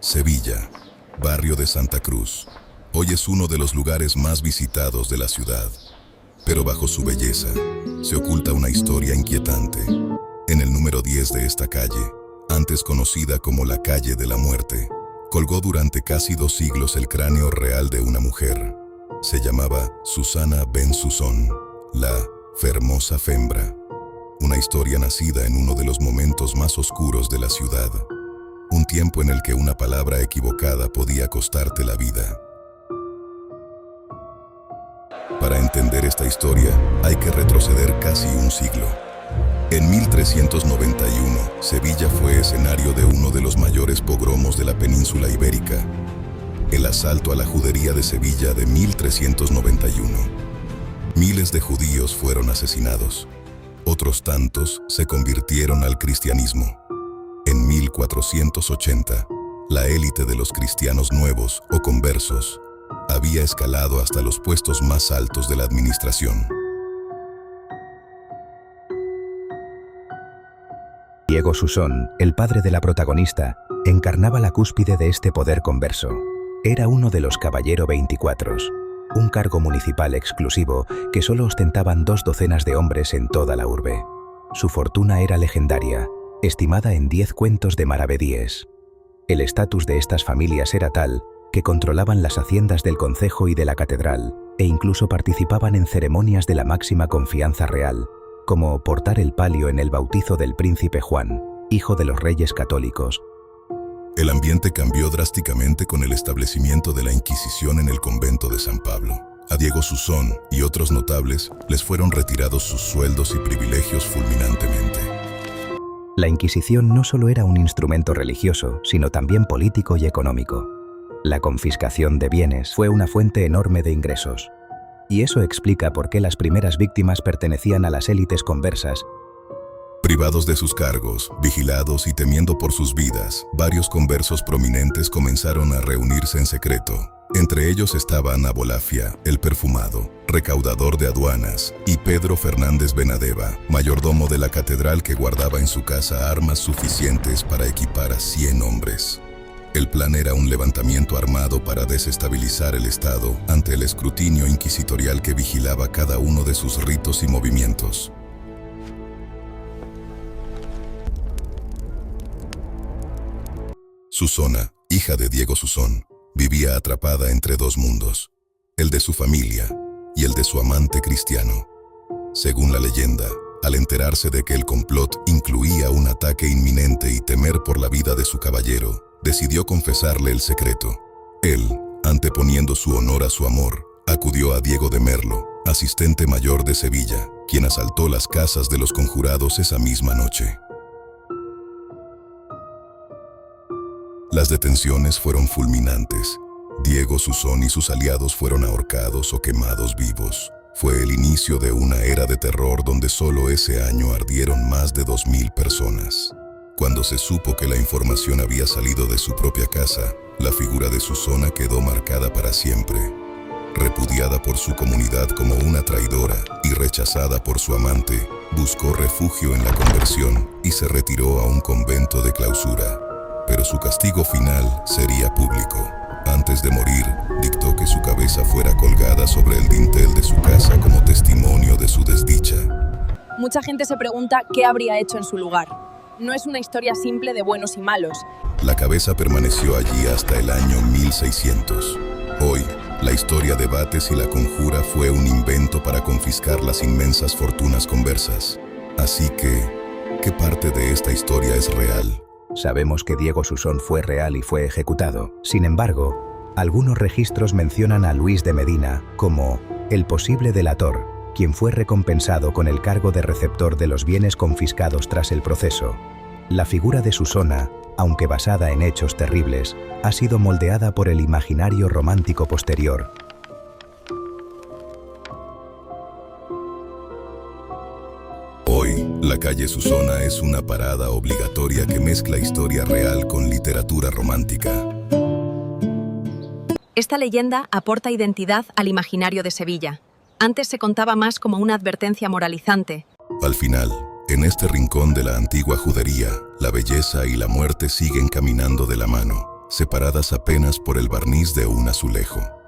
Sevilla, barrio de Santa Cruz. Hoy es uno de los lugares más visitados de la ciudad, pero bajo su belleza se oculta una historia inquietante. En el número 10 de esta calle, antes conocida como la Calle de la Muerte, colgó durante casi 2 siglos el cráneo real de una mujer. Se llamaba Susana ben Susón, la Fermosa Fembra. Una historia nacida en uno de los momentos más oscuros de la ciudad. Un tiempo en el que una palabra equivocada podía costarte la vida. Para entender esta historia, hay que retroceder casi un siglo. En 1391, Sevilla fue escenario de uno de los mayores pogromos de la península ibérica, el asalto a la judería de Sevilla de 1391. Miles de judíos fueron asesinados. Otros tantos se convirtieron al cristianismo. En 1480, la élite de los cristianos nuevos o conversos había escalado hasta los puestos más altos de la administración. Diego Susón, el padre de la protagonista, encarnaba la cúspide de este poder converso. Era uno de los Caballero 24, un cargo municipal exclusivo que solo ostentaban 2 docenas de hombres en toda la urbe. Su fortuna era legendaria, estimada en 10 cuentos de maravedíes. El estatus de estas familias era tal que controlaban las haciendas del concejo y de la catedral, e incluso participaban en ceremonias de la máxima confianza real, como portar el palio en el bautizo del príncipe Juan, hijo de los reyes católicos. El ambiente cambió drásticamente con el establecimiento de la Inquisición en el convento de San Pablo. A Diego Susón y otros notables les fueron retirados sus sueldos y privilegios fulminantemente. La Inquisición no solo era un instrumento religioso, sino también político y económico. La confiscación de bienes fue una fuente enorme de ingresos. Y eso explica por qué las primeras víctimas pertenecían a las élites conversas. Privados de sus cargos, vigilados y temiendo por sus vidas, varios conversos prominentes comenzaron a reunirse en secreto. Entre ellos estaban Abolafia, el perfumado, recaudador de aduanas, y Pedro Fernández Benadeva, mayordomo de la catedral que guardaba en su casa armas suficientes para equipar a 100 hombres. El plan era un levantamiento armado para desestabilizar el Estado ante el escrutinio inquisitorial que vigilaba cada uno de sus ritos y movimientos. Susona, hija de Diego Susón, vivía atrapada entre 2 mundos, el de su familia y el de su amante cristiano. Según la leyenda, al enterarse de que el complot incluía un ataque inminente y temer por la vida de su caballero, decidió confesarle el secreto. Él, anteponiendo su honor a su amor, acudió a Diego de Merlo, asistente mayor de Sevilla, quien asaltó las casas de los conjurados esa misma noche. Las detenciones fueron fulminantes. Diego Susón y sus aliados fueron ahorcados o quemados vivos. Fue el inicio de una era de terror donde solo ese año ardieron más de 2000 personas. Cuando se supo que la información había salido de su propia casa, la figura de Susona quedó marcada para siempre. Repudiada por su comunidad como una traidora y rechazada por su amante, buscó refugio en la conversión y se retiró a un convento de clausura. Pero su castigo final sería público. Antes de morir, dictó que su cabeza fuera colgada sobre el dintel de su casa como testimonio de su desdicha. Mucha gente se pregunta qué habría hecho en su lugar. No es una historia simple de buenos y malos. La cabeza permaneció allí hasta el año 1600. Hoy, la historia debate si la conjura fue un invento para confiscar las inmensas fortunas conversas. Así que, ¿qué parte de esta historia es real? Sabemos que Diego Susón fue real y fue ejecutado. Sin embargo, algunos registros mencionan a Luis de Medina como el posible delator, quien fue recompensado con el cargo de receptor de los bienes confiscados tras el proceso. La figura de Susona, aunque basada en hechos terribles, ha sido moldeada por el imaginario romántico posterior. Hoy, la calle Susona es una parada obligatoria que mezcla historia real con literatura romántica. Esta leyenda aporta identidad al imaginario de Sevilla. Antes se contaba más como una advertencia moralizante. Al final, en este rincón de la antigua judería, la belleza y la muerte siguen caminando de la mano. separadas apenas por el barniz de un azulejo.